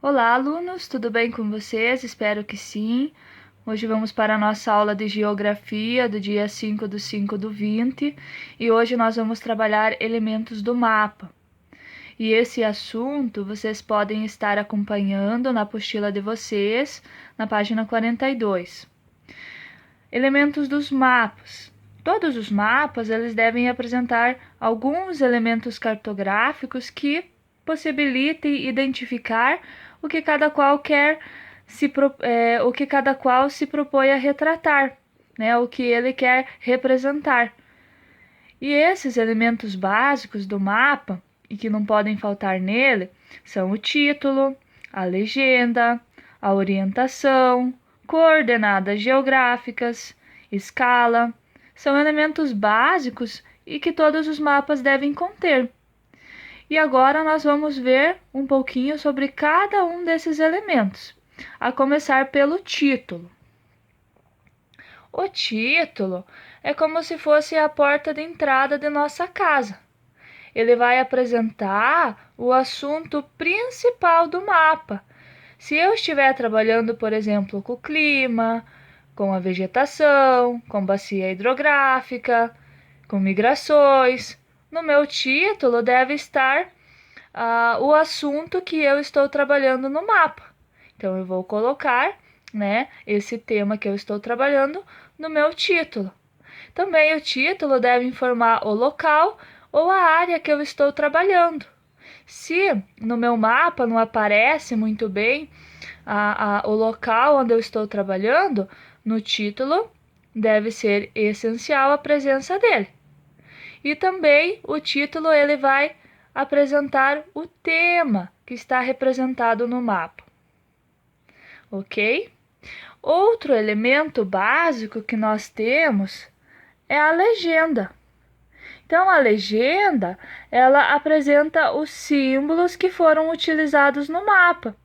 Olá, alunos, tudo bem com vocês? Espero que sim. Hoje vamos para a nossa aula de Geografia do dia 5/5/20 e hoje nós vamos trabalhar elementos do mapa. E esse assunto vocês podem estar acompanhando na apostila de vocês, na página 42. Elementos dos mapas. Todos os mapas eles devem apresentar alguns elementos cartográficos que possibilitem identificar o que cada qual se propõe a retratar, né? O que ele quer representar. E esses elementos básicos do mapa, e que não podem faltar nele, são o título, a legenda, a orientação, coordenadas geográficas, escala. São elementos básicos e que todos os mapas devem conter. E agora nós vamos ver um pouquinho sobre cada um desses elementos, a começar pelo título. O título é como se fosse a porta de entrada de nossa casa. Ele vai apresentar o assunto principal do mapa. Se eu estiver trabalhando, por exemplo, com o clima, com a vegetação, com bacia hidrográfica, com migrações, no meu título deve estar o assunto que eu estou trabalhando no mapa. Então, eu vou colocar, né, esse tema que eu estou trabalhando no meu título. Também o título deve informar o local ou a área que eu estou trabalhando. Se no meu mapa não aparece muito bem o local onde eu estou trabalhando, no título deve ser essencial a presença dele. E também o título ele vai apresentar o tema que está representado no mapa. Ok? Outro elemento básico que nós temos é a legenda. Então, a legenda, ela apresenta os símbolos que foram utilizados no mapa.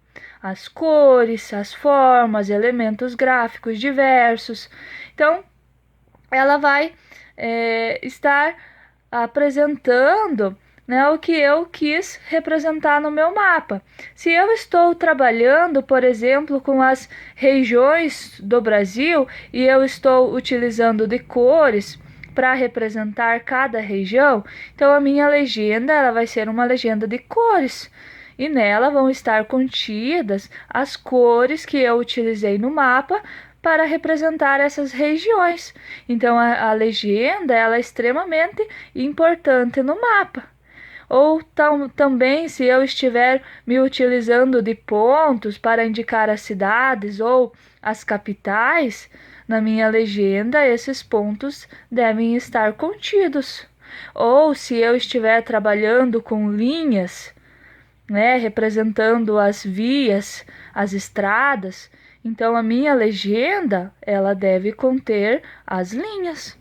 As cores, as formas, elementos gráficos diversos. Então, ela vai estar apresentando, né, o que eu quis representar no meu mapa. Se eu estou trabalhando, por exemplo, com as regiões do Brasil e eu estou utilizando de cores para representar cada região, então a minha legenda ela vai ser uma legenda de cores. E nela vão estar contidas as cores que eu utilizei no mapa para representar essas regiões. Então, a legenda ela é extremamente importante no mapa. Ou também, se eu estiver me utilizando de pontos para indicar as cidades ou as capitais, na minha legenda, esses pontos devem estar contidos. Ou se eu estiver trabalhando com linhas, né, representando as vias, as estradas, então a minha legenda, ela deve conter as linhas.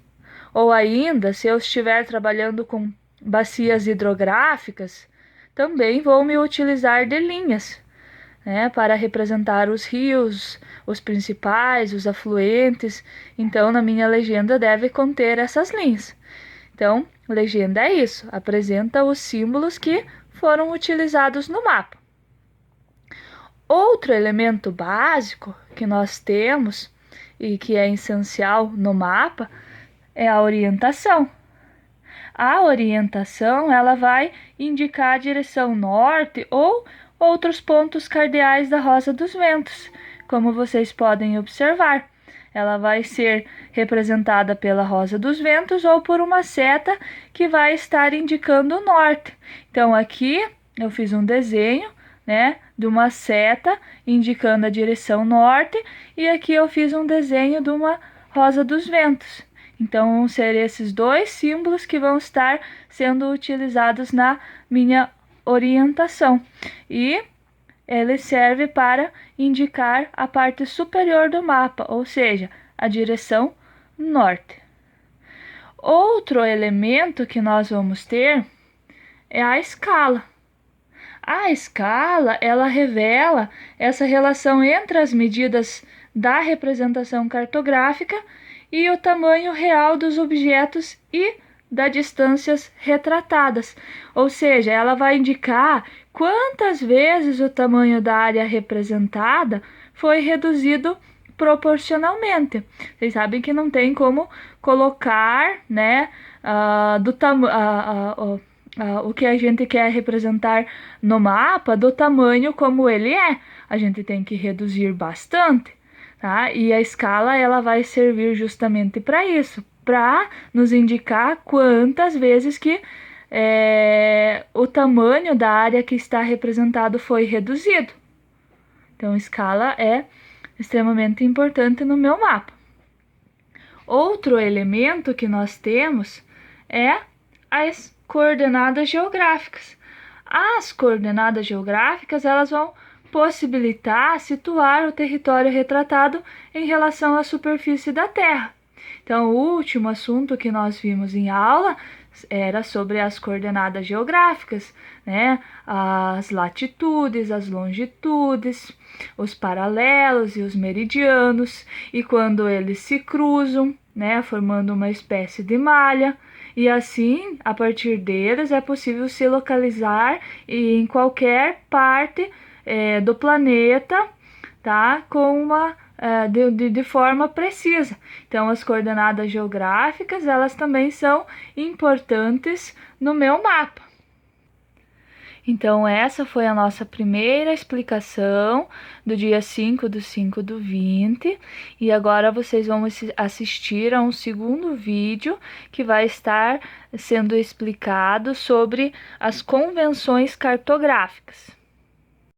Ou ainda, se eu estiver trabalhando com bacias hidrográficas, também vou me utilizar de linhas, né, para representar os rios, os principais, os afluentes. Então, na minha legenda deve conter essas linhas. Então, legenda é isso, apresenta os símbolos que foram utilizados no mapa. Outro elemento básico que nós temos e que é essencial no mapa é a orientação. A orientação ela vai indicar a direção norte ou outros pontos cardeais da Rosa dos Ventos, como vocês podem observar. Ela vai ser representada pela Rosa dos Ventos ou por uma seta que vai estar indicando o norte. Então, aqui eu fiz um desenho, né, de uma seta indicando a direção norte e aqui eu fiz um desenho de uma Rosa dos Ventos. Então, vão ser esses dois símbolos que vão estar sendo utilizados na minha orientação. E ele serve para indicar a parte superior do mapa, ou seja, a direção norte. Outro elemento que nós vamos ter é a escala. A escala, ela revela essa relação entre as medidas da representação cartográfica e o tamanho real dos objetos e das distâncias retratadas. Ou seja, ela vai indicar quantas vezes o tamanho da área representada foi reduzido proporcionalmente. Vocês sabem que não tem como colocar, né, o que a gente quer representar no mapa do tamanho como ele é. A gente tem que reduzir bastante, tá? E a escala ela vai servir justamente para isso, para nos indicar quantas vezes que o tamanho da área que está representado foi reduzido. Então, escala é extremamente importante no meu mapa. Outro elemento que nós temos é as coordenadas geográficas. As coordenadas geográficas, elas vão possibilitar situar o território retratado em relação à superfície da Terra. Então, o último assunto que nós vimos em aula era sobre as coordenadas geográficas, né? As latitudes, as longitudes, os paralelos e os meridianos, e quando eles se cruzam, né, formando uma espécie de malha, e assim, a partir deles, é possível se localizar em qualquer parte do planeta, tá? Com uma de forma precisa. Então, as coordenadas geográficas, elas também são importantes no meu mapa. Então, essa foi a nossa primeira explicação do dia 5/5/20. E agora vocês vão assistir a um segundo vídeo que vai estar sendo explicado sobre as convenções cartográficas.